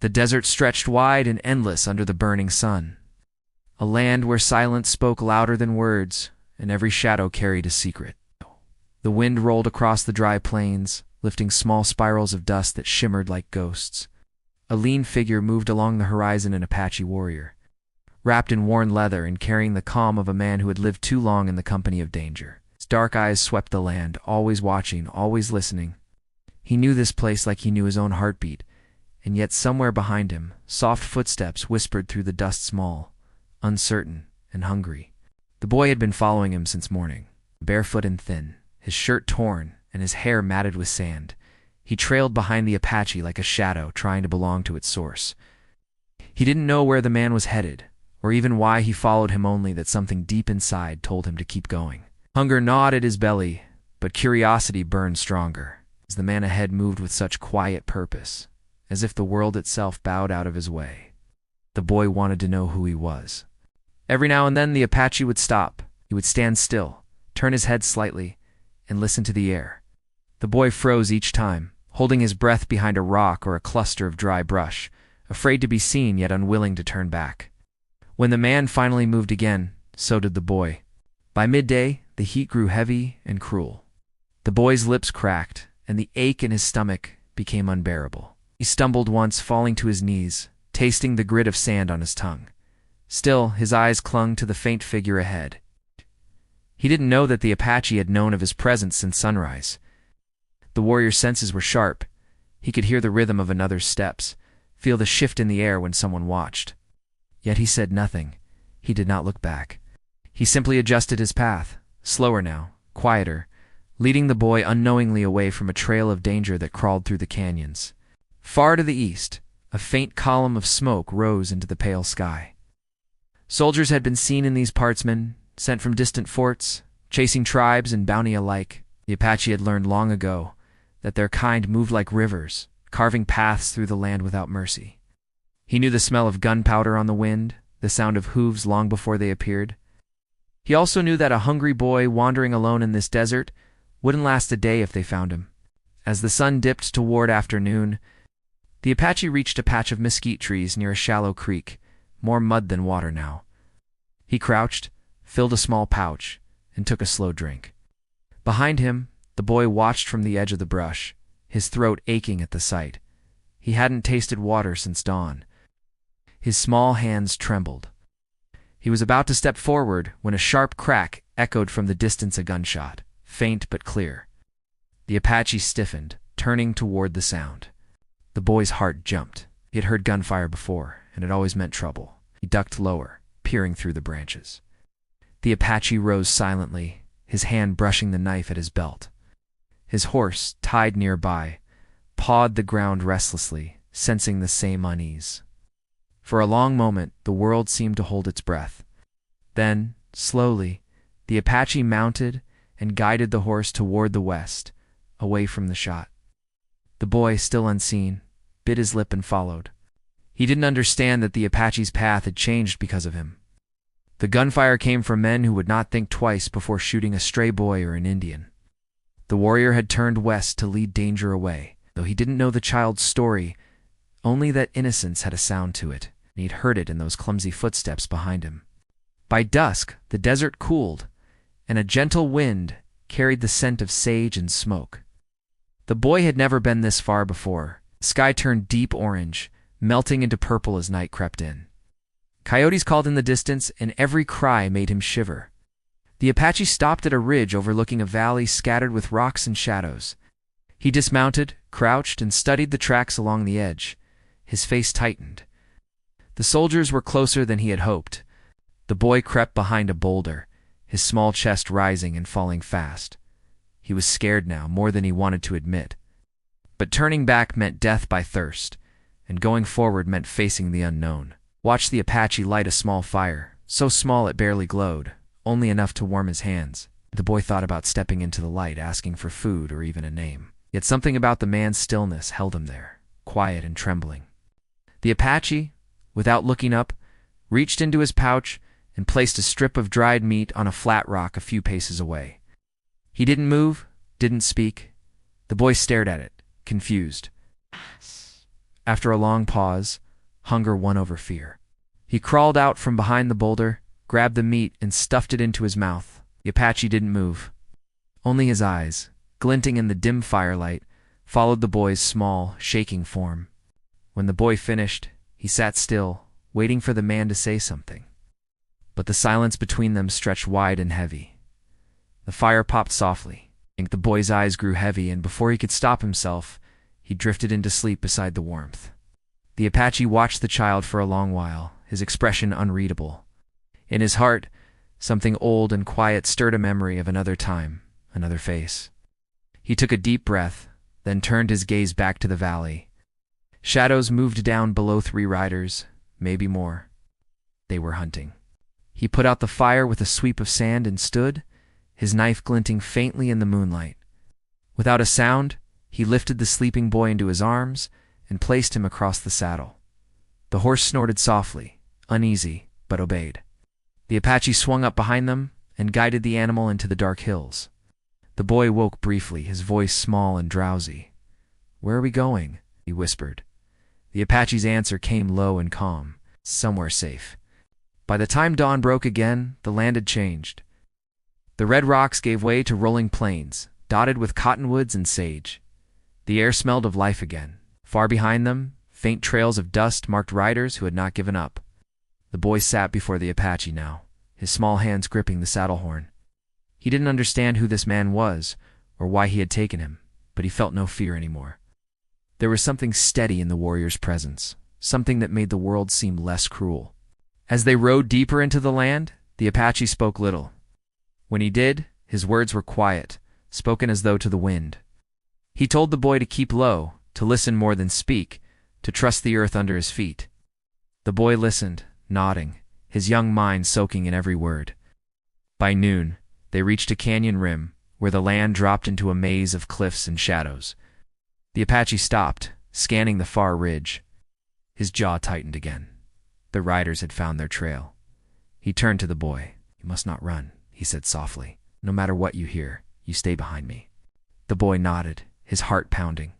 The desert stretched wide and endless under the burning sun. A land where silence spoke louder than words, and every shadow carried a secret. The wind rolled across the dry plains, lifting small spirals of dust that shimmered like ghosts. A lean figure moved along the horizon, an Apache warrior, wrapped in worn leather and carrying the calm of a man who had lived too long in the company of danger. His dark eyes swept the land, always watching, always listening. He knew this place like he knew his own heartbeat, and yet somewhere behind him, soft footsteps whispered through the dust, small, uncertain, and hungry. The boy had been following him since morning, barefoot and thin, his shirt torn and his hair matted with sand. He trailed behind the Apache like a shadow trying to belong to its source. He didn't know where the man was headed, or even why he followed him, only that something deep inside told him to keep going. Hunger gnawed at his belly, but curiosity burned stronger, as the man ahead moved with such quiet purpose, as if the world itself bowed out of his way. The boy wanted to know who he was. Every now and then the Apache would stop. He would stand still, turn his head slightly, and listen to the air. The boy froze each time, holding his breath behind a rock or a cluster of dry brush, afraid to be seen yet unwilling to turn back. When the man finally moved again, so did the boy. By midday, the heat grew heavy and cruel. The boy's lips cracked, and the ache in his stomach became unbearable. He stumbled once, falling to his knees, tasting the grit of sand on his tongue. Still, his eyes clung to the faint figure ahead. He didn't know that the Apache had known of his presence since sunrise. The warrior's senses were sharp. He could hear the rhythm of another's steps, feel the shift in the air when someone watched. Yet he said nothing. He did not look back. He simply adjusted his path, slower now, quieter, leading the boy unknowingly away from a trail of danger that crawled through the canyons. Far to the east, a faint column of smoke rose into the pale sky. Soldiers had been seen in these parts, men sent from distant forts, chasing tribes and bounty alike. The Apache had learned long ago that their kind moved like rivers, carving paths through the land without mercy. He knew the smell of gunpowder on the wind, the sound of hooves long before they appeared. He also knew that a hungry boy wandering alone in this desert wouldn't last a day if they found him. As the sun dipped toward afternoon, the Apache reached a patch of mesquite trees near a shallow creek, more mud than water now. He crouched, filled a small pouch, and took a slow drink. Behind him, the boy watched from the edge of the brush, his throat aching at the sight. He hadn't tasted water since dawn. His small hands trembled. He was about to step forward when a sharp crack echoed from the distance, a gunshot, faint but clear. The Apache stiffened, turning toward the sound. The boy's heart jumped. He had heard gunfire before, and it always meant trouble. He ducked lower, peering through the branches. The Apache rose silently, his hand brushing the knife at his belt. His horse, tied nearby, pawed the ground restlessly, sensing the same unease. For a long moment, the world seemed to hold its breath. Then, slowly, the Apache mounted and guided the horse toward the west, away from the shot. The boy, still unseen, bit his lip and followed. He didn't understand that the Apache's path had changed because of him. The gunfire came from men who would not think twice before shooting a stray boy or an Indian. The warrior had turned west to lead danger away, though he didn't know the child's story, only that innocence had a sound to it, and he'd heard it in those clumsy footsteps behind him. By dusk, the desert cooled, and a gentle wind carried the scent of sage and smoke. The boy had never been this far before. The sky turned deep orange, melting into purple as night crept in. Coyotes called in the distance, and every cry made him shiver. The Apache stopped at a ridge overlooking a valley scattered with rocks and shadows. He dismounted, crouched, and studied the tracks along the edge. His face tightened. The soldiers were closer than he had hoped. The boy crept behind a boulder, his small chest rising and falling fast. He was scared now, more than he wanted to admit. But turning back meant death by thirst, and going forward meant facing the unknown. Watch the Apache light a small fire, so small it barely glowed, only enough to warm his hands. The boy thought about stepping into the light, asking for food or even a name. Yet something about the man's stillness held him there, quiet and trembling. The Apache, without looking up, reached into his pouch and placed a strip of dried meat on a flat rock a few paces away. He didn't move, didn't speak. The boy stared at it, confused. After a long pause, hunger won over fear. He crawled out from behind the boulder, grabbed the meat, and stuffed it into his mouth. The Apache didn't move. Only his eyes, glinting in the dim firelight, followed the boy's small, shaking form. When the boy finished, he sat still, waiting for the man to say something. But the silence between them stretched wide and heavy. The fire popped softly. The boy's eyes grew heavy, and before he could stop himself, he drifted into sleep beside the warmth. The Apache watched the child for a long while, his expression unreadable. In his heart, something old and quiet stirred a memory of another time, another face. He took a deep breath, then turned his gaze back to the valley. Shadows moved down below 3 riders, maybe more. They were hunting. He put out the fire with a sweep of sand and stood, his knife glinting faintly in the moonlight. Without a sound, he lifted the sleeping boy into his arms and placed him across the saddle. The horse snorted softly, uneasy, but obeyed. The Apache swung up behind them and guided the animal into the dark hills. The boy woke briefly, his voice small and drowsy. "Where are we going?" he whispered. The Apache's answer came low and calm, "Somewhere safe." By the time dawn broke again, the land had changed. The red rocks gave way to rolling plains, dotted with cottonwoods and sage. The air smelled of life again. Far behind them, faint trails of dust marked riders who had not given up. The boy sat before the Apache now, his small hands gripping the saddle horn. He didn't understand who this man was or why he had taken him, but he felt no fear anymore. There was something steady in the warrior's presence, something that made the world seem less cruel. As they rode deeper into the land, the Apache spoke little. When he did, his words were quiet, spoken as though to the wind. He told the boy to keep low, to listen more than speak, to trust the earth under his feet. The boy listened, nodding, his young mind soaking in every word. By noon, they reached a canyon rim, where the land dropped into a maze of cliffs and shadows. The Apache stopped, scanning the far ridge. His jaw tightened again. The riders had found their trail. He turned to the boy. "You must not run," he said softly. "No matter what you hear, you stay behind me." The boy nodded, his heart pounding.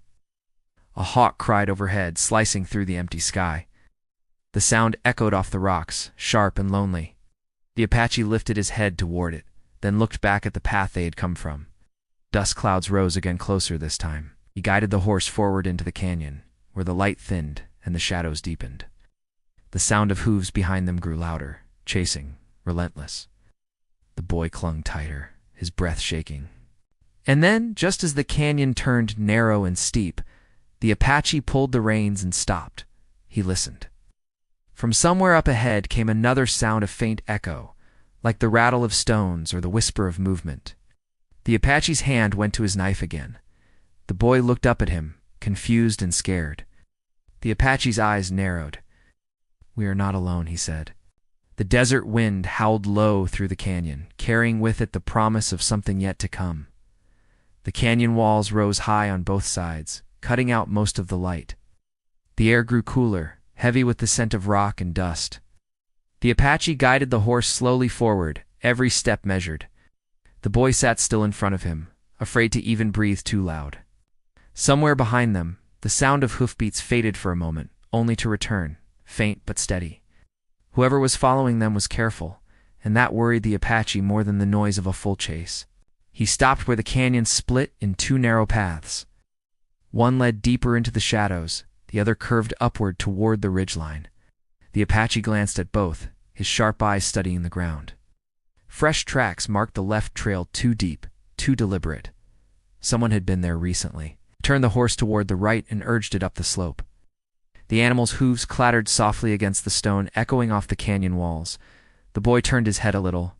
A hawk cried overhead, slicing through the empty sky. The sound echoed off the rocks, sharp and lonely. The Apache lifted his head toward it, then looked back at the path they had come from. Dust clouds rose again closer this time. He guided the horse forward into the canyon, where the light thinned and the shadows deepened. The sound of hooves behind them grew louder, chasing, relentless. The boy clung tighter, his breath shaking. And then, just as the canyon turned narrow and steep, the Apache pulled the reins and stopped. He listened. From somewhere up ahead came another sound of faint echo, like the rattle of stones or the whisper of movement. The Apache's hand went to his knife again. The boy looked up at him, confused and scared. The Apache's eyes narrowed. "We are not alone," he said. The desert wind howled low through the canyon, carrying with it the promise of something yet to come. The canyon walls rose high on both sides, cutting out most of the light. The air grew cooler, heavy with the scent of rock and dust. The Apache guided the horse slowly forward, every step measured. The boy sat still in front of him, afraid to even breathe too loud. Somewhere behind them, the sound of hoofbeats faded for a moment, only to return, faint but steady. Whoever was following them was careful, and that worried the Apache more than the noise of a full chase. He stopped where the canyon split in 2 narrow paths. One led deeper into the shadows, the other curved upward toward the ridgeline. The Apache glanced at both, his sharp eyes studying the ground. Fresh tracks marked the left trail, too deep, too deliberate. Someone had been there recently. He turned the horse toward the right and urged it up the slope. The animal's hooves clattered softly against the stone, echoing off the canyon walls. The boy turned his head a little.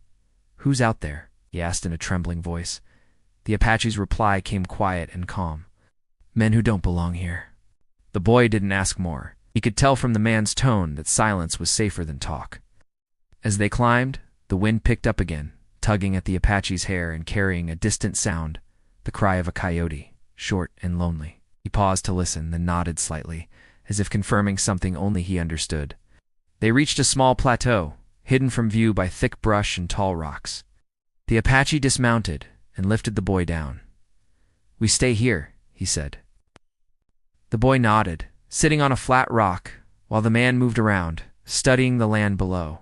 "Who's out there?" he asked in a trembling voice. The Apache's reply came quiet and calm. "Men who don't belong here." The boy didn't ask more. He could tell from the man's tone that silence was safer than talk. As they climbed, the wind picked up again, tugging at the Apache's hair and carrying a distant sound, the cry of a coyote, short and lonely. He paused to listen, then nodded slightly, as if confirming something only he understood. They reached a small plateau, hidden from view by thick brush and tall rocks. The Apache dismounted and lifted the boy down. "We stay here," he said. The boy nodded, sitting on a flat rock, while the man moved around, studying the land below.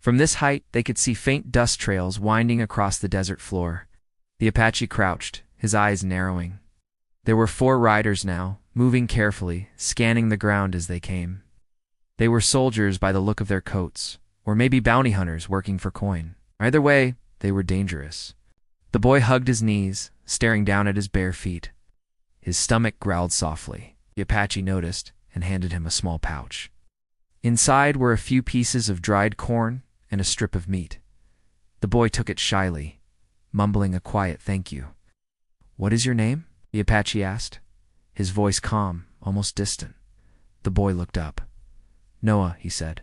From this height, they could see faint dust trails winding across the desert floor. The Apache crouched, his eyes narrowing. There were 4 riders now, moving carefully, scanning the ground as they came. They were soldiers by the look of their coats, or maybe bounty hunters working for coin. Either way, they were dangerous. The boy hugged his knees, staring down at his bare feet. His stomach growled softly. The Apache noticed and handed him a small pouch. Inside were a few pieces of dried corn and a strip of meat. The boy took it shyly, mumbling a quiet thank you. "What is your name?" the Apache asked, his voice calm, almost distant. The boy looked up. "Noah," he said.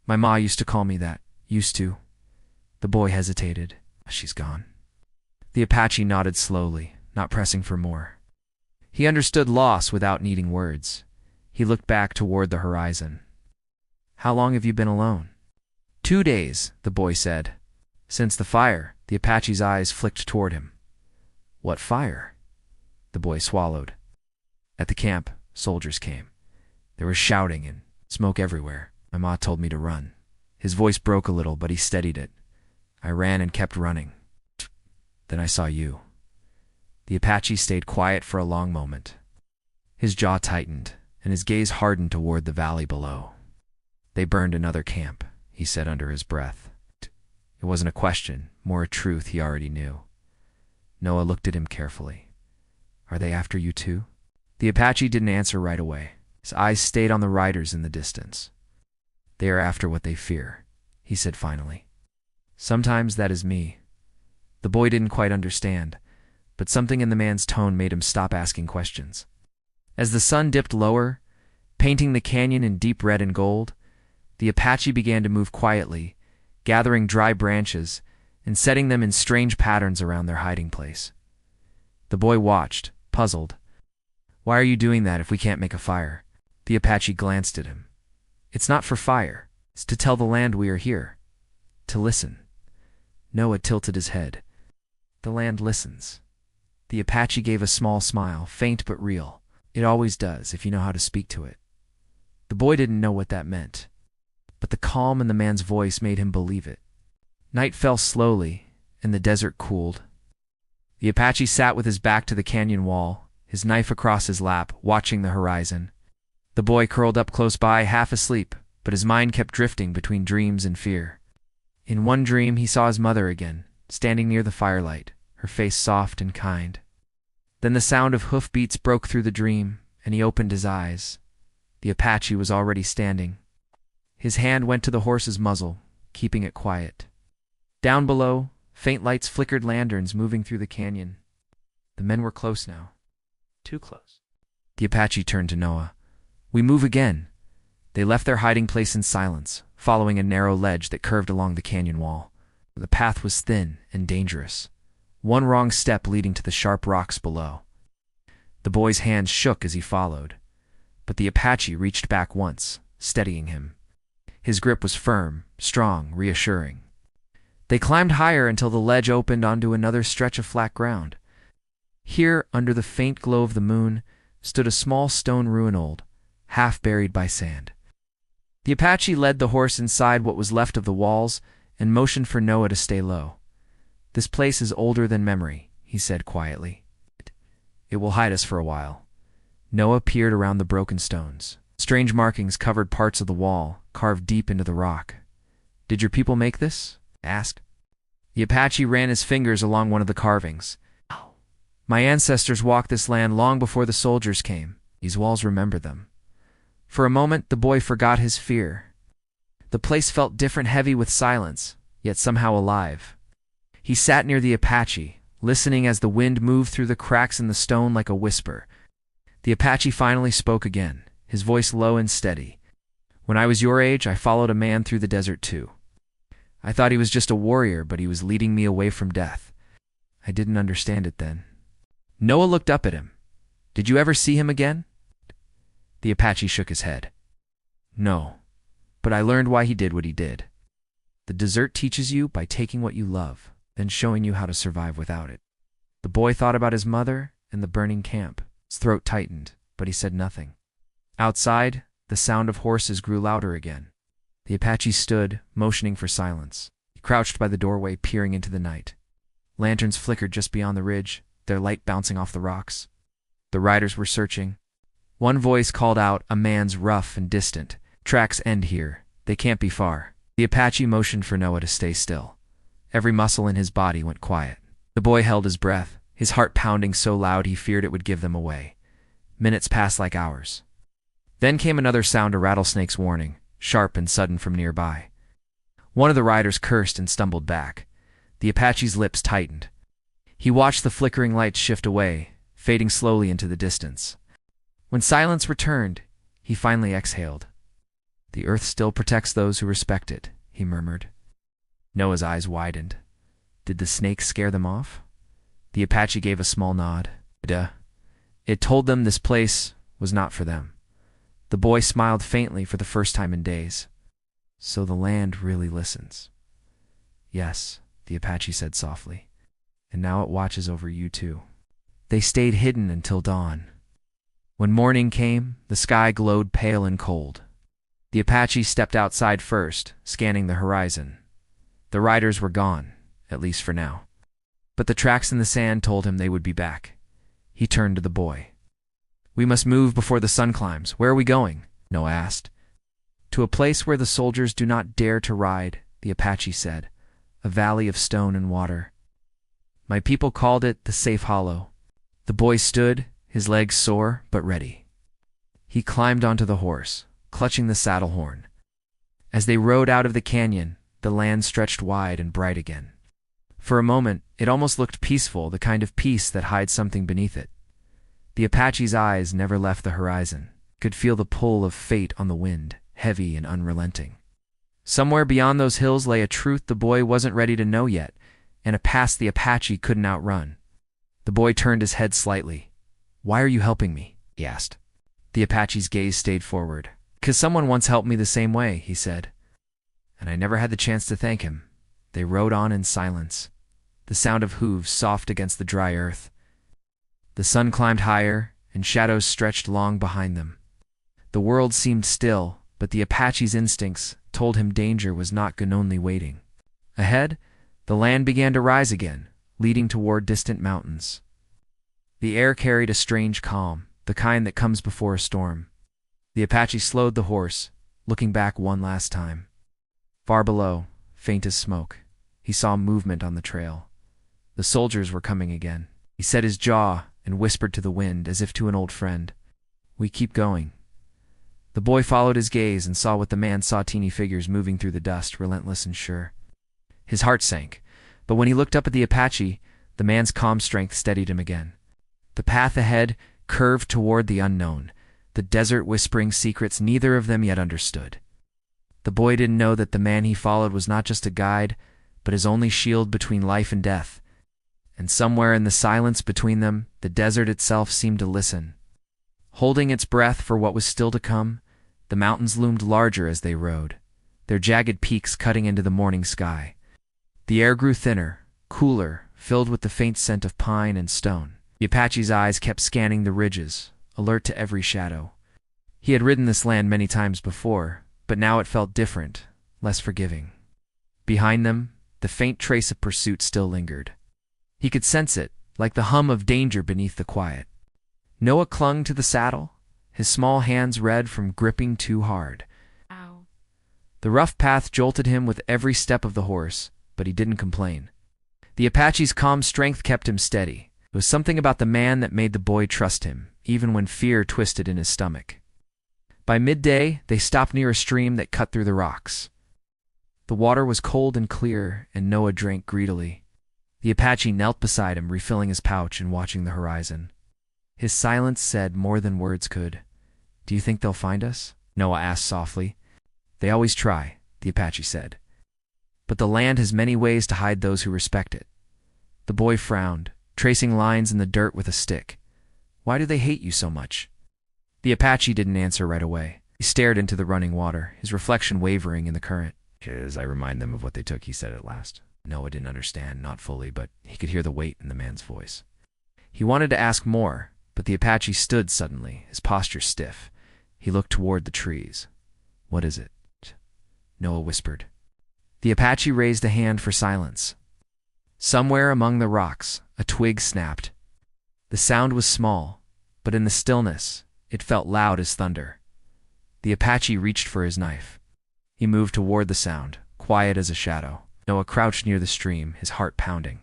"My ma used to call me that. Used to." The boy hesitated. "She's gone." The Apache nodded slowly, not pressing for more. He understood loss without needing words. He looked back toward the horizon. "How long have you been alone?" 2 days, the boy said. "Since the fire." The Apache's eyes flicked toward him. "What fire?" The boy swallowed. At the camp, soldiers came. There was shouting and smoke everywhere. My ma told me to run. His voice broke a little, but he steadied it. I ran and kept running. Then I saw you. The Apache stayed quiet for a long moment. His jaw tightened, and his gaze hardened toward the valley below. "They burned another camp," he said under his breath. It wasn't a question, more a truth he already knew. Noah looked at him carefully. "Are they after you too?" The Apache didn't answer right away. His eyes stayed on the riders in the distance. "They are after what they fear," he said finally. "Sometimes that is me." The boy didn't quite understand, but something in the man's tone made him stop asking questions. As the sun dipped lower, painting the canyon in deep red and gold, the Apache began to move quietly, gathering dry branches and setting them in strange patterns around their hiding place. The boy watched, puzzled. "Why are you doing that if we can't make a fire?" The Apache glanced at him. "It's not for fire. It's to tell the land we are here. To listen." Noah tilted his head. "The land listens." The Apache gave a small smile, faint but real. "It always does, if you know how to speak to it." The boy didn't know what that meant, but the calm in the man's voice made him believe it. Night fell slowly, and the desert cooled. The Apache sat with his back to the canyon wall, his knife across his lap, watching the horizon. The boy curled up close by, half asleep, but his mind kept drifting between dreams and fear. In one dream, he saw his mother again, standing near the firelight, her face soft and kind. Then the sound of hoofbeats broke through the dream, and he opened his eyes. The Apache was already standing. His hand went to the horse's muzzle, keeping it quiet. Down below, faint lights flickered, lanterns moving through the canyon. The men were close now. Too close. The Apache turned to Noah. "We move again." They left their hiding place in silence, following a narrow ledge that curved along the canyon wall. The path was thin and dangerous, one wrong step leading to the sharp rocks below. The boy's hands shook as he followed, but the Apache reached back once, steadying him. His grip was firm, strong, reassuring. They climbed higher until the ledge opened onto another stretch of flat ground. Here, under the faint glow of the moon, stood a small stone ruin, old, half buried by sand. The Apache led the horse inside what was left of the walls and motioned for Noah to stay low. "This place is older than memory," he said quietly. "It will hide us for a while." Noah peered around the broken stones. Strange markings covered parts of the wall, carved deep into the rock. "Did your people make this?" he asked. The Apache ran his fingers along one of the carvings. "My ancestors walked this land long before the soldiers came. These walls remember them." For a moment, the boy forgot his fear. The place felt different, heavy with silence, yet somehow alive. He sat near the Apache, listening as the wind moved through the cracks in the stone like a whisper. The Apache finally spoke again, his voice low and steady. "When I was your age, I followed a man through the desert too. I thought he was just a warrior, but he was leading me away from death. I didn't understand it then." Noah looked up at him. "Did you ever see him again?" The Apache shook his head. "No, but I learned why he did what he did. The desert teaches you by taking what you love, then showing you how to survive without it." The boy thought about his mother and the burning camp. His throat tightened, but he said nothing. Outside, the sound of horses grew louder again. The Apache stood, motioning for silence. He crouched by the doorway, peering into the night. Lanterns flickered just beyond the ridge, their light bouncing off the rocks. The riders were searching. One voice called out, a man's rough and distant. "Tracks end here. They can't be far." The Apache motioned for Noah to stay still. Every muscle in his body went quiet. The boy held his breath, his heart pounding so loud he feared it would give them away. Minutes passed like hours. Then came another sound, a rattlesnake's warning, sharp and sudden from nearby. One of the riders cursed and stumbled back. The Apache's lips tightened. He watched the flickering lights shift away, fading slowly into the distance. When silence returned, he finally exhaled. "The earth still protects those who respect it," he murmured. Noah's eyes widened. Did the snake scare them off? The Apache gave a small nod. It told them this place was not for them. The boy smiled faintly for the first time in days. "So the land really listens." "Yes," the Apache said softly. "And now it watches over you too." They stayed hidden until dawn. When morning came, the sky glowed pale and cold. The Apache stepped outside first, scanning the horizon. The riders were gone, at least for now. But the tracks in the sand told him they would be back. He turned to the boy. "We must move before the sun climbs. Where are we going?" Noah asked. "To a place where the soldiers do not dare to ride," the Apache said. "A valley of stone and water. My people called it the Safe Hollow." The boy stood, his legs sore but ready. He climbed onto the horse, clutching the saddle horn. As they rode out of the canyon, the land stretched wide and bright again. For a moment, it almost looked peaceful, the kind of peace that hides something beneath it. The Apache's eyes never left the horizon. He could feel the pull of fate on the wind, heavy and unrelenting. Somewhere beyond those hills lay a truth the boy wasn't ready to know yet, and a past the Apache couldn't outrun. The boy turned his head slightly. "Why are you helping me?" he asked. The Apache's gaze stayed forward. "'Cause someone once helped me the same way," he said. And I never had the chance to thank him. They rode on in silence, the sound of hooves soft against the dry earth. The sun climbed higher, and shadows stretched long behind them. The world seemed still, but the Apache's instincts told him danger was not only waiting. Ahead, the land began to rise again, leading toward distant mountains. The air carried a strange calm, the kind that comes before a storm. The Apache slowed the horse, looking back one last time. Far below, faint as smoke, he saw movement on the trail. The soldiers were coming again. He set his jaw and whispered to the wind as if to an old friend, "We keep going." The boy followed his gaze and saw what the man saw, teeny figures moving through the dust, relentless and sure. His heart sank, but when he looked up at the Apache, the man's calm strength steadied him again. The path ahead curved toward the unknown, the desert whispering secrets neither of them yet understood. The boy didn't know that the man he followed was not just a guide, but his only shield between life and death. And somewhere in the silence between them, the desert itself seemed to listen. Holding its breath for what was still to come, the mountains loomed larger as they rode, their jagged peaks cutting into the morning sky. The air grew thinner, cooler, filled with the faint scent of pine and stone. The Apache's eyes kept scanning the ridges, alert to every shadow. He had ridden this land many times before, but now it felt different, less forgiving. Behind them, the faint trace of pursuit still lingered. He could sense it, like the hum of danger beneath the quiet. Noah clung to the saddle, his small hands red from gripping too hard. Ow. The rough path jolted him with every step of the horse, but he didn't complain. The Apache's calm strength kept him steady. It was something about the man that made the boy trust him, even when fear twisted in his stomach. By midday, they stopped near a stream that cut through the rocks. The water was cold and clear, and Noah drank greedily. The Apache knelt beside him, refilling his pouch and watching the horizon. His silence said more than words could. "Do you think they'll find us?" Noah asked softly. "They always try," the Apache said. "But the land has many ways to hide those who respect it." The boy frowned, tracing lines in the dirt with a stick. "Why do they hate you so much?" The Apache didn't answer right away. He stared into the running water, his reflection wavering in the current. "'Cause I remind them of what they took," he said at last. Noah didn't understand, not fully, but he could hear the weight in the man's voice. He wanted to ask more, but the Apache stood suddenly, his posture stiff. He looked toward the trees. "What is it?" Noah whispered. The Apache raised a hand for silence. Somewhere among the rocks, a twig snapped. The sound was small, but in the stillness, it felt loud as thunder. The Apache reached for his knife. He moved toward the sound, quiet as a shadow. Noah crouched near the stream, his heart pounding.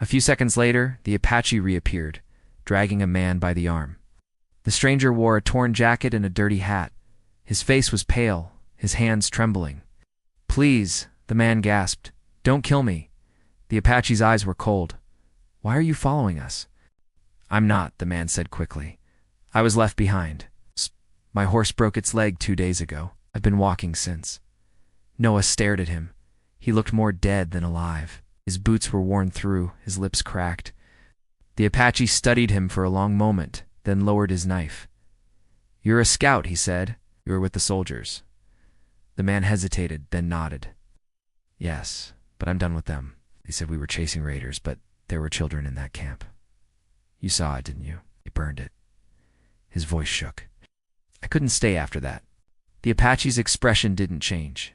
A few seconds later, the Apache reappeared, dragging a man by the arm. The stranger wore a torn jacket and a dirty hat. His face was pale, his hands trembling. "Please," the man gasped. "Don't kill me." The Apache's eyes were cold. "Why are you following us?" "I'm not," the man said quickly. "I was left behind. My horse broke its leg 2 days ago. I've been walking since." Noah stared at him. He looked more dead than alive. His boots were worn through, his lips cracked. The Apache studied him for a long moment, then lowered his knife. "You're a scout," he said. "You were with the soldiers." The man hesitated, then nodded. "Yes, but I'm done with them. They said we were chasing raiders, but there were children in that camp. You saw it, didn't you? They burned it." His voice shook. "I couldn't stay after that." The Apache's expression didn't change.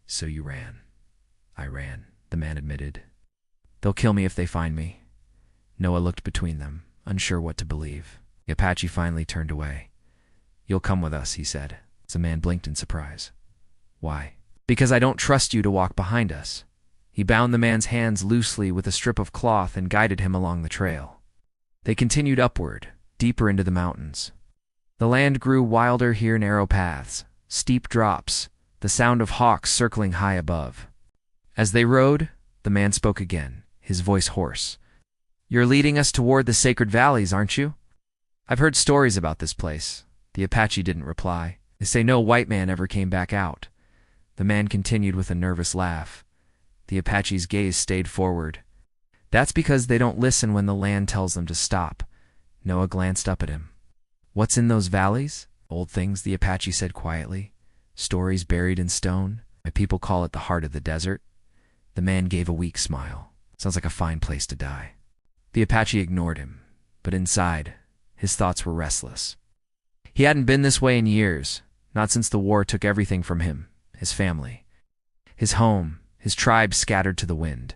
"So you ran." "I ran," the man admitted. "They'll kill me if they find me." Noah looked between them, unsure what to believe. The Apache finally turned away. "You'll come with us," he said. The man blinked in surprise. "Why?" "Because I don't trust you to walk behind us." He bound the man's hands loosely with a strip of cloth and guided him along the trail. They continued upward, deeper into the mountains. The land grew wilder here, narrow paths, steep drops, the sound of hawks circling high above. As they rode, the man spoke again, his voice hoarse. "You're leading us toward the sacred valleys, aren't you?" "I've heard stories about this place." The Apache didn't reply. "They say no white man ever came back out." The man continued with a nervous laugh. The Apache's gaze stayed forward. "That's because they don't listen when the land tells them to stop." Noah glanced up at him. "What's in those valleys?" "Old things," the Apache said quietly. "Stories buried in stone. My people call it the heart of the desert." The man gave a weak smile. "Sounds like a fine place to die." The Apache ignored him, but inside, his thoughts were restless. He hadn't been this way in years, not since the war took everything from him, his family, his home, his tribe scattered to the wind.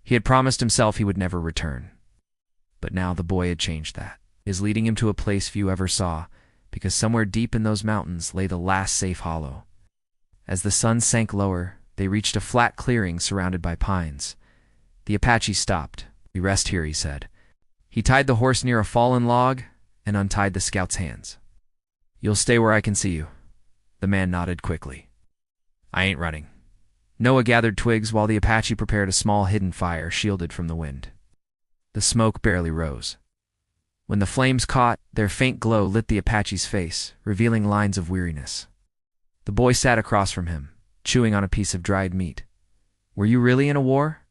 He had promised himself he would never return. But now the boy had changed that. He is leading him to a place few ever saw, because somewhere deep in those mountains lay the last safe hollow. As the sun sank lower, they reached a flat clearing surrounded by pines. The Apache stopped. "We rest here," he said. He tied the horse near a fallen log and untied the scout's hands. "You'll stay where I can see you." The man nodded quickly. "I ain't running." Noah gathered twigs while the Apache prepared a small hidden fire shielded from the wind. The smoke barely rose. When the flames caught, their faint glow lit the Apache's face, revealing lines of weariness. The boy sat across from him, chewing on a piece of dried meat. "Were you really in a war?"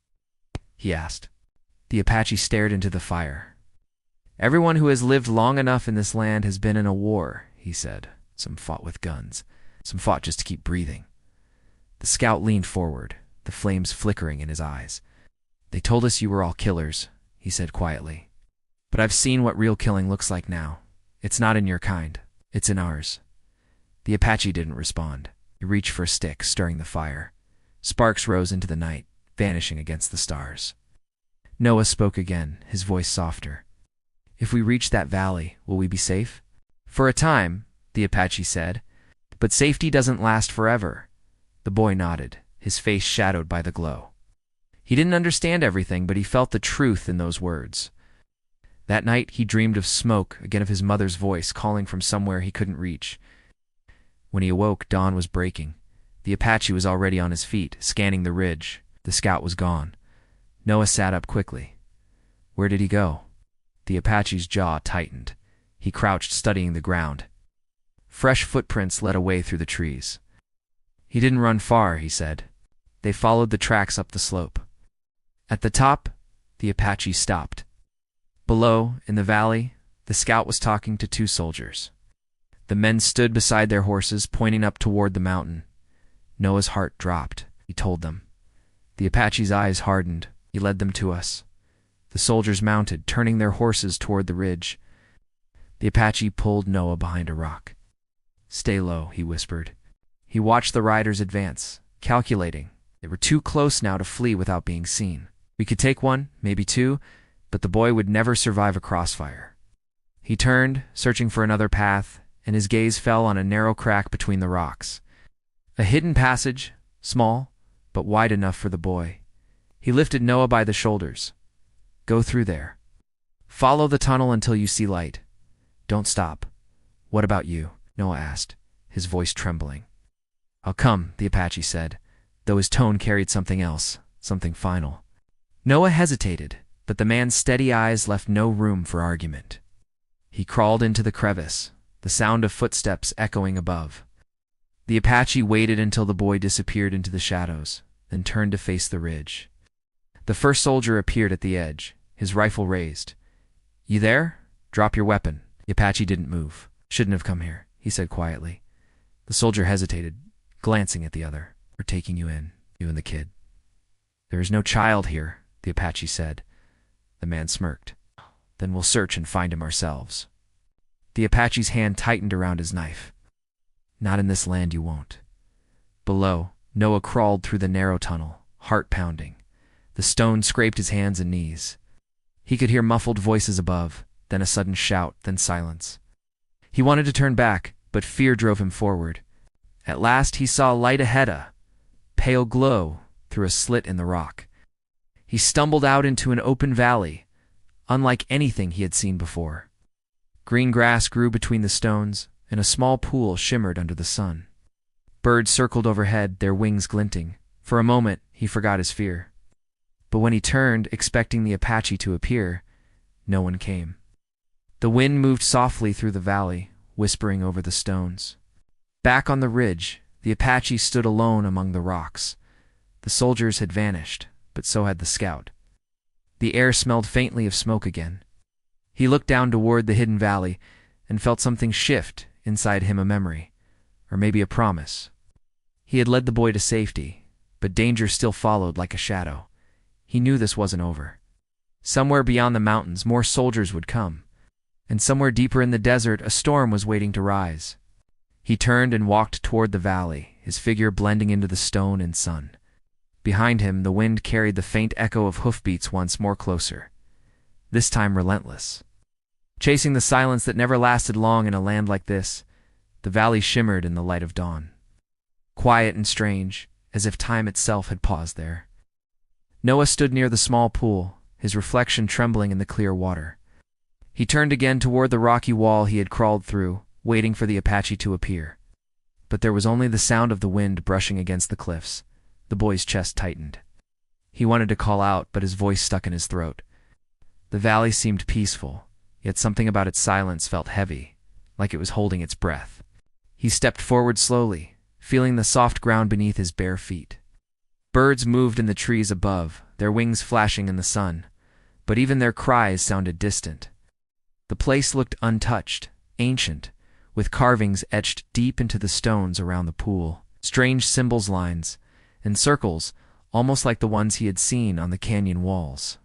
he asked. The Apache stared into the fire. "Everyone who has lived long enough in this land has been in a war," he said. "Some fought with guns. Some fought just to keep breathing." The scout leaned forward, the flames flickering in his eyes. "They told us you were all killers," he said quietly. "But I've seen what real killing looks like now. It's not in your kind. It's in ours." The Apache didn't respond. He reached for a stick, stirring the fire. Sparks rose into the night, vanishing against the stars. Noah spoke again, his voice softer. "If we reach that valley, will we be safe?" "For a time," the Apache said. "But safety doesn't last forever." The boy nodded, his face shadowed by the glow. He didn't understand everything, but he felt the truth in those words. That night he dreamed of smoke, again of his mother's voice calling from somewhere he couldn't reach. When he awoke, dawn was breaking. The Apache was already on his feet, scanning the ridge. The scout was gone. Noah sat up quickly. Where did he go? The Apache's jaw tightened. He crouched, studying the ground. Fresh footprints led away through the trees. "He didn't run far," he said. They followed the tracks up the slope. At the top, the Apache stopped. Below, in the valley, the scout was talking to two soldiers. The men stood beside their horses, pointing up toward the mountain. Noah's heart dropped. He told them. The Apache's eyes hardened. He led them to us. The soldiers mounted, turning their horses toward the ridge. The Apache pulled Noah behind a rock. Stay low, he whispered. He watched the riders advance, calculating. They were too close now to flee without being seen. We could take one, maybe two, but the boy would never survive a crossfire. He turned, searching for another path, and his gaze fell on a narrow crack between the rocks. A hidden passage, small, but wide enough for the boy. He lifted Noah by the shoulders. Go through there. Follow the tunnel until you see light. Don't stop. What about you? Noah asked, his voice trembling. I'll come, the Apache said, though his tone carried something else, something final. Noah hesitated, but the man's steady eyes left no room for argument. He crawled into the crevice, the sound of footsteps echoing above. The Apache waited until the boy disappeared into the shadows, then turned to face the ridge. The first soldier appeared at the edge, his rifle raised. You there? Drop your weapon. The Apache didn't move. Shouldn't have come here, he said quietly. The soldier hesitated, glancing at the other. We're taking you in, you and the kid. There is no child here, the Apache said. The man smirked. Then we'll search and find him ourselves. The Apache's hand tightened around his knife. Not in this land you won't. Below, Noah crawled through the narrow tunnel, heart pounding. The stone scraped his hands and knees. He could hear muffled voices above, then a sudden shout, then silence. He wanted to turn back, but fear drove him forward. At last he saw a light ahead, a pale glow through a slit in the rock. He stumbled out into an open valley, unlike anything he had seen before. Green grass grew between the stones, and a small pool shimmered under the sun. Birds circled overhead, their wings glinting. For a moment, he forgot his fear. But when he turned, expecting the Apache to appear, no one came. The wind moved softly through the valley, whispering over the stones. Back on the ridge, the Apache stood alone among the rocks. The soldiers had vanished, but so had the scout. The air smelled faintly of smoke again. He looked down toward the hidden valley and felt something shift inside him, a memory, or maybe a promise. He had led the boy to safety, but danger still followed like a shadow. He knew this wasn't over. Somewhere beyond the mountains, more soldiers would come, and somewhere deeper in the desert, a storm was waiting to rise. He turned and walked toward the valley, his figure blending into the stone and sun. Behind him, the wind carried the faint echo of hoofbeats once more closer, this time relentless. Chasing the silence that never lasted long in a land like this, the valley shimmered in the light of dawn. Quiet and strange, as if time itself had paused there. Noah stood near the small pool, his reflection trembling in the clear water. He turned again toward the rocky wall he had crawled through, waiting for the Apache to appear. But there was only the sound of the wind brushing against the cliffs. The boy's chest tightened. He wanted to call out, but his voice stuck in his throat. The valley seemed peaceful, yet something about its silence felt heavy, like it was holding its breath. He stepped forward slowly, feeling the soft ground beneath his bare feet. Birds moved in the trees above, their wings flashing in the sun, but even their cries sounded distant. The place looked untouched, ancient, with carvings etched deep into the stones around the pool, strange symbols lines, and circles, almost like the ones he had seen on the canyon walls.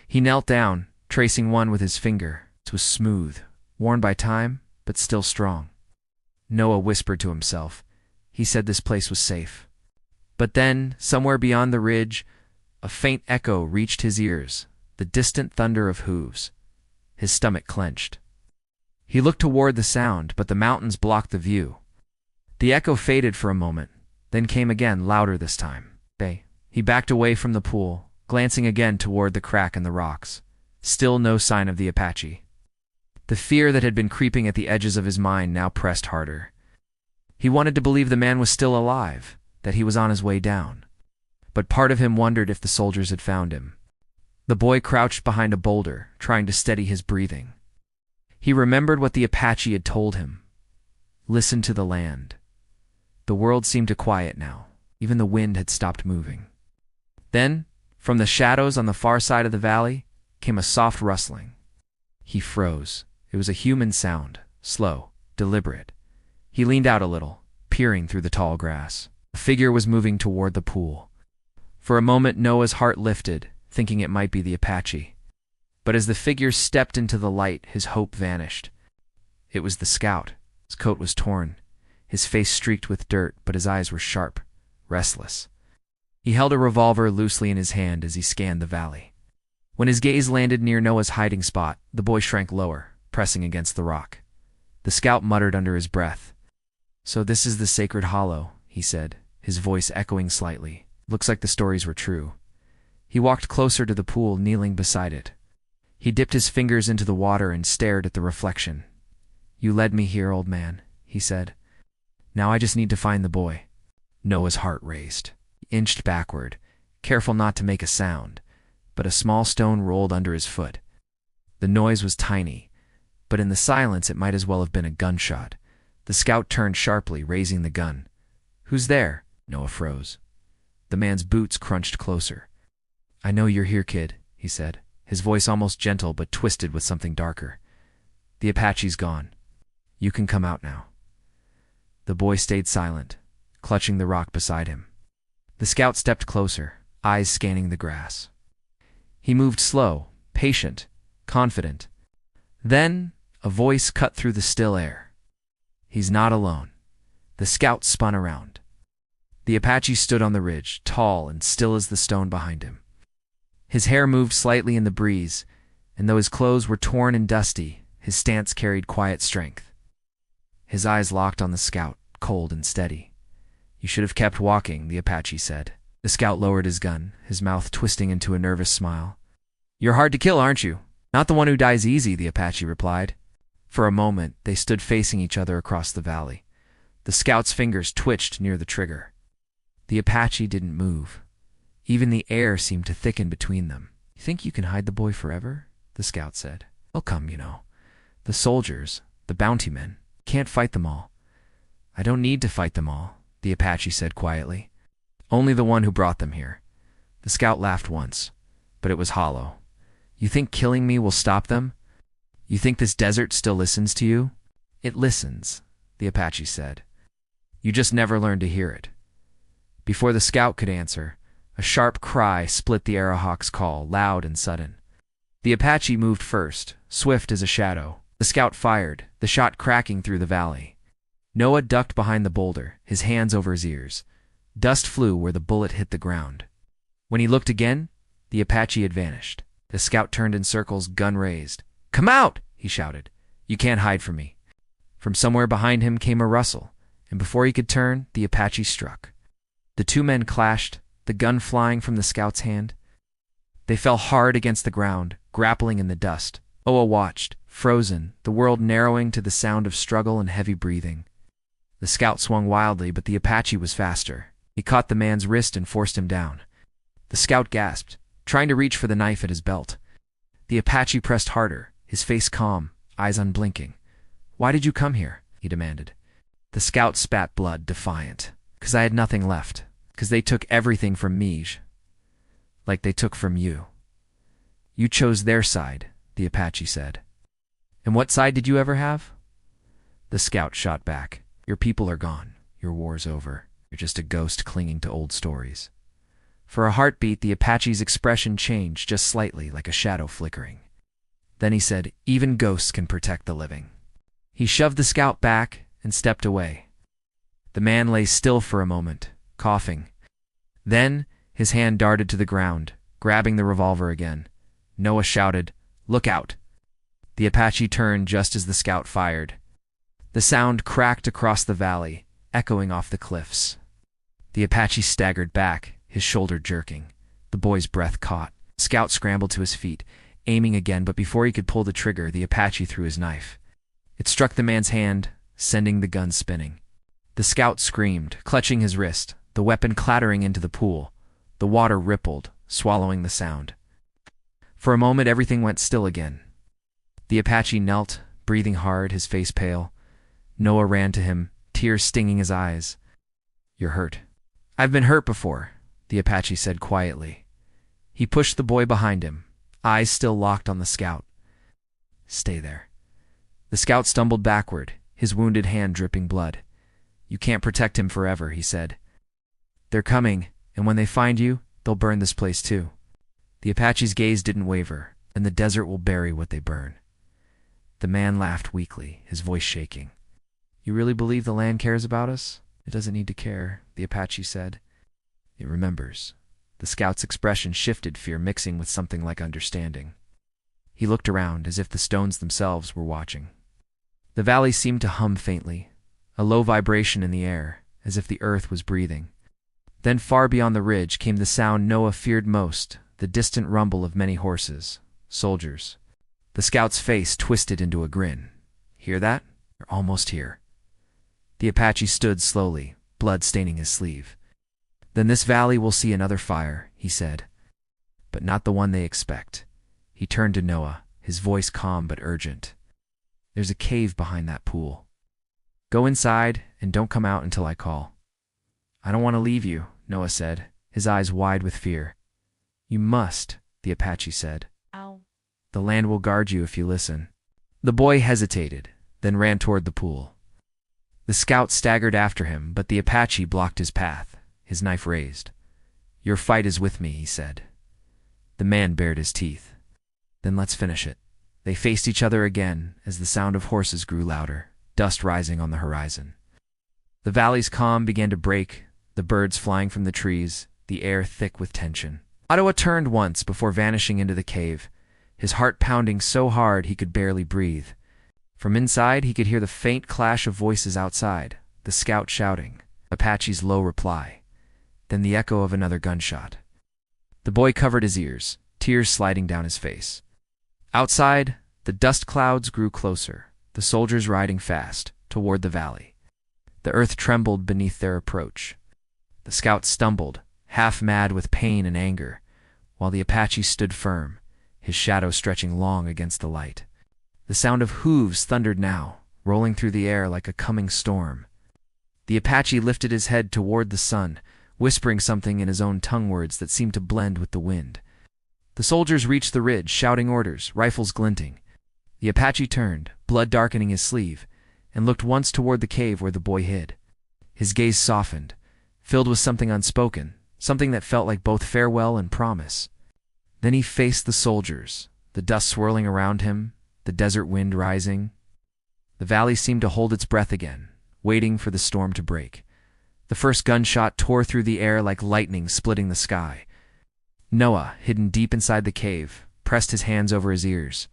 He knelt down, tracing one with his finger. It was smooth, worn by time, but still strong. Noah whispered to himself. He said this place was safe. But then, somewhere beyond the ridge, a faint echo reached his ears, the distant thunder of hooves. His stomach clenched. He looked toward the sound, but the mountains blocked the view. The echo faded for a moment, then came again, louder this time. He backed away from the pool, glancing again toward the crack in the rocks. Still no sign of the Apache. The fear that had been creeping at the edges of his mind now pressed harder. He wanted to believe the man was still alive, that he was on his way down. But part of him wondered if the soldiers had found him. The boy crouched behind a boulder, trying to steady his breathing. He remembered what the Apache had told him. Listen to the land. The world seemed to quiet now. Even the wind had stopped moving. Then, from the shadows on the far side of the valley, came a soft rustling. He froze. It was a human sound, slow, deliberate. He leaned out a little, peering through the tall grass. A figure was moving toward the pool. For a moment Noah's heart lifted, thinking it might be the Apache. But as the figure stepped into the light, his hope vanished. It was the scout, His coat was torn, his face streaked with dirt, but his eyes were sharp, restless. He held a revolver loosely in his hand as he scanned the valley. When his gaze landed near Noah's hiding spot, the boy shrank lower, pressing against the rock. The scout muttered under his breath. "So this is the sacred hollow," he said, his voice echoing slightly. "Looks like the stories were true." He walked closer to the pool, kneeling beside it. He dipped his fingers into the water and stared at the reflection. "You led me here, old man," he said. "Now I just need to find the boy." Noah's heart raced. He inched backward, careful not to make a sound, but a small stone rolled under his foot. The noise was tiny, but in the silence it might as well have been a gunshot. The scout turned sharply, raising the gun. "Who's there?" Noah froze. The man's boots crunched closer. "I know you're here, kid," he said, his voice almost gentle but twisted with something darker. "The Apache's gone. You can come out now." The boy stayed silent, clutching the rock beside him. The scout stepped closer, eyes scanning the grass. He moved slow, patient, confident. Then a voice cut through the still air. "He's not alone." The scout spun around. The Apache stood on the ridge, tall and still as the stone behind him. His hair moved slightly in the breeze, and though his clothes were torn and dusty, his stance carried quiet strength. His eyes locked on the scout, cold and steady. "You should have kept walking," the Apache said. The scout lowered his gun, his mouth twisting into a nervous smile. "You're hard to kill, aren't you?" "Not the one who dies easy," the Apache replied. For a moment, they stood facing each other across the valley. The scout's fingers twitched near the trigger. The Apache didn't move. Even the air seemed to thicken between them. "You think you can hide the boy forever?" the scout said. "They'll come, you know. The soldiers, the bounty men. Can't fight them all." "I don't need to fight them all," the Apache said quietly. "Only the one who brought them here." The scout laughed once, but it was hollow. "You think killing me will stop them? You think this desert still listens to you?" "It listens," the Apache said. "You just never learned to hear it." Before the scout could answer, a sharp cry split the arrowhawk's call, loud and sudden. The Apache moved first, swift as a shadow. The scout fired, the shot cracking through the valley. Noah ducked behind the boulder, his hands over his ears. Dust flew where the bullet hit the ground. When he looked again, the Apache had vanished. The scout turned in circles, gun raised. "Come out!" he shouted. "You can't hide from me." From somewhere behind him came a rustle, and before he could turn, the Apache struck. The two men clashed, the gun flying from the scout's hand. They fell hard against the ground, grappling in the dust. Oa watched, frozen, the world narrowing to the sound of struggle and heavy breathing. The scout swung wildly, but the Apache was faster. He caught the man's wrist and forced him down. The scout gasped, trying to reach for the knife at his belt. The Apache pressed harder, his face calm, eyes unblinking. "Why did you come here?" he demanded. The scout spat blood, defiant. "'Cause I had nothing left. 'Cause they took everything from me, like they took from you." "You chose their side," the Apache said. "And what side did you ever have?" The scout shot back. "Your people are gone. Your war's over. You're just a ghost clinging to old stories." For a heartbeat, the Apache's expression changed just slightly, like a shadow flickering. Then he said, "Even ghosts can protect the living." He shoved the scout back and stepped away. The man lay still for a moment, coughing. Then his hand darted to the ground, grabbing the revolver again. Noah shouted, "Look out!" The Apache turned just as the scout fired. The sound cracked across the valley, echoing off the cliffs. The Apache staggered back, his shoulder jerking. The boy's breath caught. The scout scrambled to his feet, aiming again, but before he could pull the trigger, the Apache threw his knife. It struck the man's hand, sending the gun spinning. The scout screamed, clutching his wrist, the weapon clattering into the pool. The water rippled, swallowing the sound. For a moment, everything went still again. The Apache knelt, breathing hard, his face pale. Noah ran to him, tears stinging his eyes. "You're hurt." "I've been hurt before," the Apache said quietly. He pushed the boy behind him, eyes still locked on the scout. "Stay there." The scout stumbled backward, his wounded hand dripping blood. "You can't protect him forever," he said. "They're coming, and when they find you, they'll burn this place too." The Apache's gaze didn't waver, and the desert will bury what they burn. The man laughed weakly, his voice shaking. You really believe the land cares about us? It doesn't need to care, the Apache said. It remembers. The scout's expression shifted, fear mixing with something like understanding. He looked around, as if the stones themselves were watching. The valley seemed to hum faintly, a low vibration in the air, as if the earth was breathing. Then far beyond the ridge came the sound Noah feared most, the distant rumble of many horses, soldiers. The scout's face twisted into a grin. Hear that? They're almost here. The Apache stood slowly, blood staining his sleeve. Then this valley will see another fire, he said. But not the one they expect. He turned to Noah, his voice calm but urgent. There's a cave behind that pool. Go inside and don't come out until I call. I don't want to leave you, Noah said, his eyes wide with fear. You must, the Apache said. Ow. The land will guard you if you listen. The boy hesitated, then ran toward the pool. The scout staggered after him, but the Apache blocked his path, his knife raised. Your fight is with me, he said. The man bared his teeth. Then let's finish it. They faced each other again as the sound of horses grew louder, dust rising on the horizon. The valley's calm began to break, the birds flying from the trees, the air thick with tension. Ottawa turned once before vanishing into the cave, his heart pounding so hard he could barely breathe. From inside he could hear the faint clash of voices outside, the scout shouting, Apache's low reply, then the echo of another gunshot. The boy covered his ears, tears sliding down his face. Outside, the dust clouds grew closer, the soldiers riding fast, toward the valley. The earth trembled beneath their approach. The scout stumbled, half mad with pain and anger, while the Apache stood firm, his shadow stretching long against the light. The sound of hooves thundered now, rolling through the air like a coming storm. The Apache lifted his head toward the sun, whispering something in his own tongue words that seemed to blend with the wind. The soldiers reached the ridge, shouting orders, rifles glinting. The Apache turned, blood darkening his sleeve, and looked once toward the cave where the boy hid. His gaze softened, filled with something unspoken, something that felt like both farewell and promise. Then he faced the soldiers, the dust swirling around him, the desert wind rising. The valley seemed to hold its breath again, waiting for the storm to break. The first gunshot tore through the air like lightning splitting the sky. Noah, hidden deep inside the cave, pressed his hands over his ears.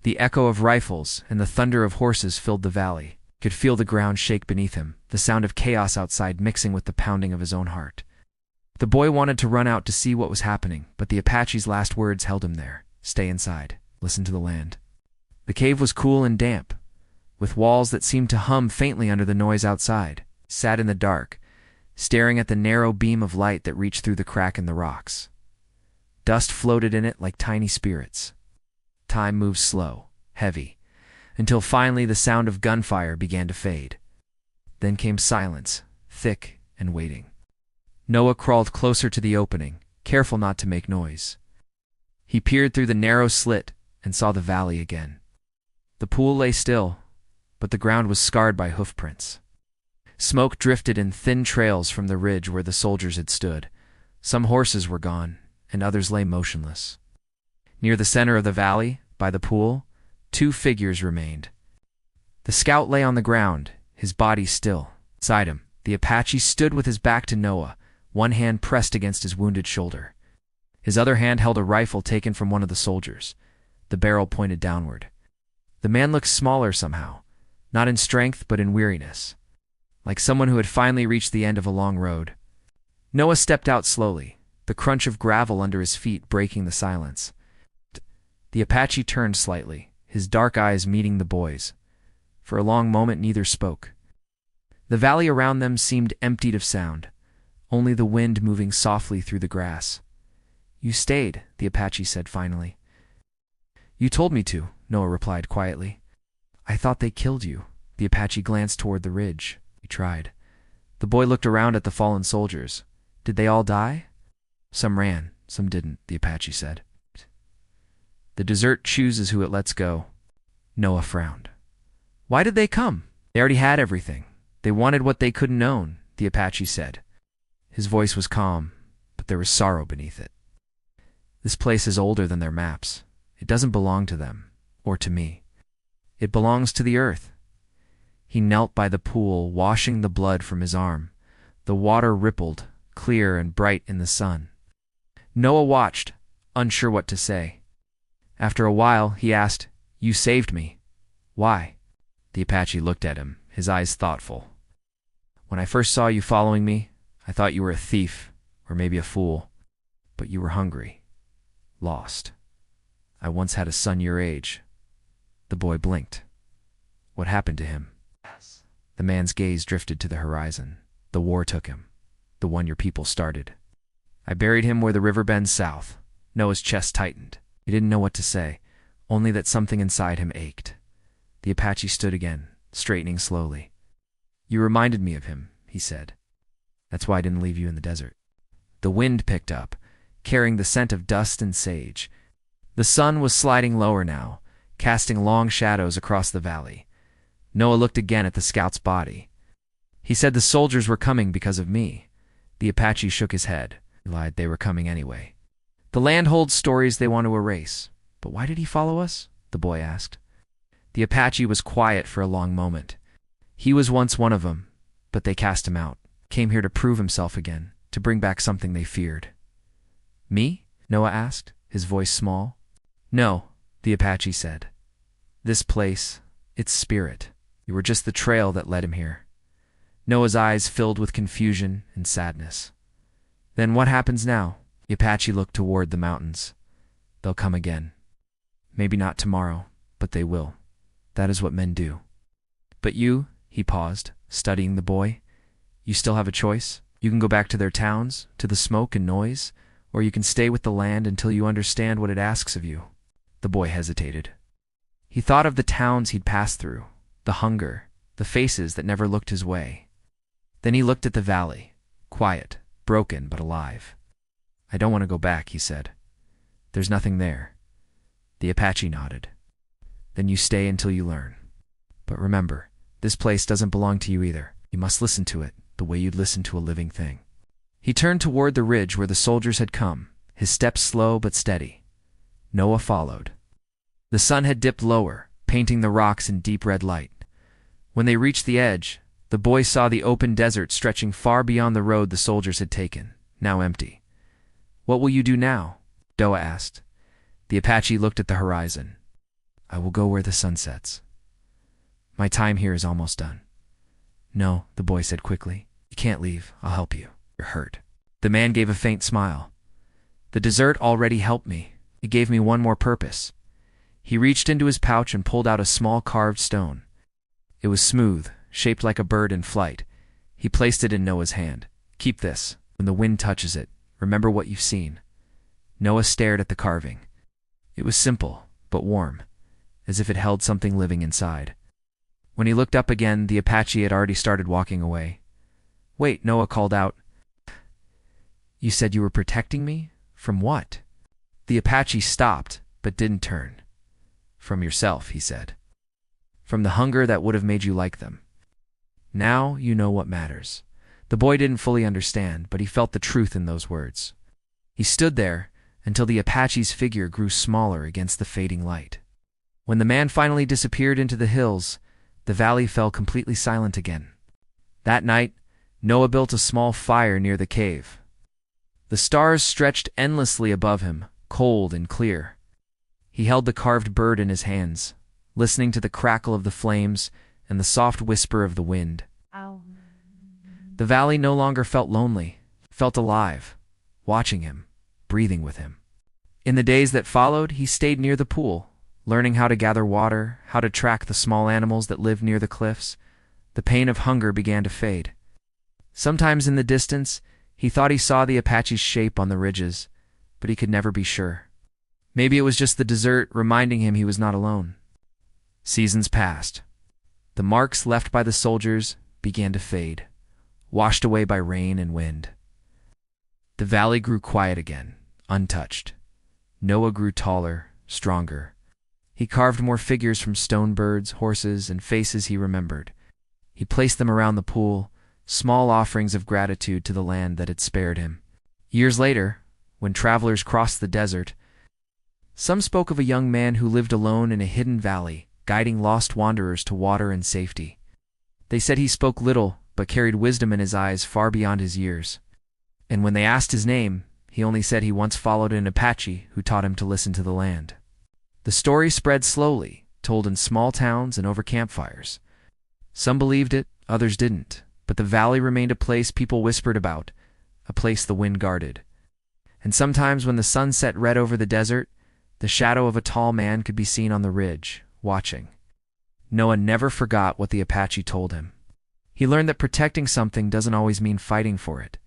The echo of rifles and the thunder of horses filled the valley. He could feel the ground shake beneath him, the sound of chaos outside mixing with the pounding of his own heart. The boy wanted to run out to see what was happening, but the Apache's last words held him there. Stay inside. Listen to the land. The cave was cool and damp, with walls that seemed to hum faintly under the noise outside. He sat in the dark, staring at the narrow beam of light that reached through the crack in the rocks. Dust floated in it like tiny spirits. Time moved slow, heavy, until finally the sound of gunfire began to fade. Then came silence, thick and waiting. Noah crawled closer to the opening, careful not to make noise. He peered through the narrow slit and saw the valley again. The pool lay still, but the ground was scarred by hoofprints. Smoke drifted in thin trails from the ridge where the soldiers had stood. Some horses were gone, and others lay motionless. Near the center of the valley, by the pool, 2 figures remained. The scout lay on the ground, his body still. Beside him, the Apache stood with his back to Noah, one hand pressed against his wounded shoulder. His other hand held a rifle taken from one of the soldiers, the barrel pointed downward. The man looked smaller somehow, not in strength but in weariness, like someone who had finally reached the end of a long road. Noah stepped out slowly, the crunch of gravel under his feet breaking the silence. The Apache turned slightly, his dark eyes meeting the boy's. For a long moment neither spoke. The valley around them seemed emptied of sound, only the wind moving softly through the grass. You stayed, the Apache said finally. You told me to, Noah replied quietly. I thought they killed you. The Apache glanced toward the ridge. He tried. The boy looked around at the fallen soldiers. Did they all die? Some ran, some didn't, the Apache said. The desert chooses who it lets go. Noah frowned. Why did they come? They already had everything. They wanted what they couldn't own, the Apache said. His voice was calm, but there was sorrow beneath it. This place is older than their maps. It doesn't belong to them, or to me. It belongs to the earth. He knelt by the pool, washing the blood from his arm. The water rippled, clear and bright in the sun. Noah watched, unsure what to say. After a while, he asked, "You saved me. Why?" The Apache looked at him, his eyes thoughtful. "When I first saw you following me, I thought you were a thief, or maybe a fool. But you were hungry. Lost. I once had a son your age." The boy blinked. "What happened to him?" The man's gaze drifted to the horizon. "The war took him. The one your people started. I buried him where the river bends south." Noah's chest tightened. He didn't know what to say, only that something inside him ached. The Apache stood again, straightening slowly. "You reminded me of him," he said. "That's why I didn't leave you in the desert." The wind picked up, carrying the scent of dust and sage. The sun was sliding lower now, casting long shadows across the valley. Noah looked again at the scout's body. "He said the soldiers were coming because of me." The Apache shook his head. He lied, they were coming anyway. "The land holds stories they want to erase." "But why did he follow us?" the boy asked. The Apache was quiet for a long moment. He was once one of them, but they cast him out. Came here to prove himself again, to bring back something they feared. "Me?" Noah asked, his voice small. "No," the Apache said. "This place, its spirit. You were just the trail that led him here." Noah's eyes filled with confusion and sadness. "Then what happens now?" The Apache looked toward the mountains. "They'll come again. Maybe not tomorrow, but they will. That is what men do." "But you," he paused, studying the boy, "you still have a choice. You can go back to their towns, to the smoke and noise, or you can stay with the land until you understand what it asks of you." The boy hesitated. He thought of the towns he'd passed through, the hunger, the faces that never looked his way. Then he looked at the valley, quiet, broken but alive. "I don't want to go back," he said. "There's nothing there." The Apache nodded. "Then you stay until you learn. But remember, this place doesn't belong to you either. You must listen to it the way you'd listen to a living thing." He turned toward the ridge where the soldiers had come, his steps slow but steady. Noah followed. The sun had dipped lower, painting the rocks in deep red light. When they reached the edge, the boy saw the open desert stretching far beyond the road the soldiers had taken, now empty. "What will you do now?" Noah asked. The Apache looked at the horizon. "I will go where the sun sets. My time here is almost done." "No," the boy said quickly. "You can't leave. I'll help you. You're hurt." The man gave a faint smile. "The desert already helped me. It gave me one more purpose." He reached into his pouch and pulled out a small carved stone. It was smooth, shaped like a bird in flight. He placed it in Noah's hand. "Keep this. When the wind touches it, remember what you've seen." Noah stared at the carving. It was simple, but warm, as if it held something living inside. When he looked up again, the Apache had already started walking away. "Wait," Noah called out. "You said you were protecting me? From what?" The Apache stopped, but didn't turn. "From yourself," he said. "From the hunger that would have made you like them. Now you know what matters." The boy didn't fully understand, but he felt the truth in those words. He stood there until the Apache's figure grew smaller against the fading light. When the man finally disappeared into the hills, the valley fell completely silent again. That night, Noah built a small fire near the cave. The stars stretched endlessly above him, cold and clear. He held the carved bird in his hands, listening to the crackle of the flames and the soft whisper of the wind. Ow. The valley no longer felt lonely, felt alive, watching him, breathing with him. In the days that followed, he stayed near the pool, learning how to gather water, how to track the small animals that lived near the cliffs. The pain of hunger began to fade. Sometimes in the distance, he thought he saw the Apache's shape on the ridges, but he could never be sure. Maybe it was just the desert reminding him he was not alone. Seasons passed. The marks left by the soldiers began to fade, washed away by rain and wind. The valley grew quiet again, untouched. Noah grew taller, stronger. He carved more figures from stone birds, horses, and faces he remembered. He placed them around the pool, small offerings of gratitude to the land that had spared him. Years later, when travelers crossed the desert, some spoke of a young man who lived alone in a hidden valley, guiding lost wanderers to water and safety. They said he spoke little, but carried wisdom in his eyes far beyond his years. And when they asked his name, he only said he once followed an Apache who taught him to listen to the land. The story spread slowly, told in small towns and over campfires. Some believed it, others didn't, but the valley remained a place people whispered about, a place the wind guarded. And sometimes when the sun set red over the desert, the shadow of a tall man could be seen on the ridge, watching. Noah never forgot what the Apache told him. He learned that protecting something doesn't always mean fighting for it.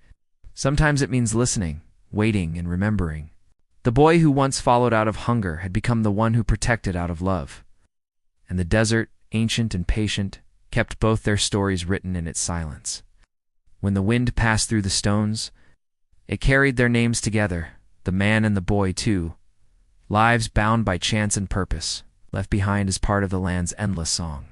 Sometimes it means listening, waiting, and remembering. The boy who once followed out of hunger had become the one who protected out of love. And the desert, ancient and patient, kept both their stories written in its silence. When the wind passed through the stones, it carried their names together, the man and the boy too, lives bound by chance and purpose, left behind as part of the land's endless song.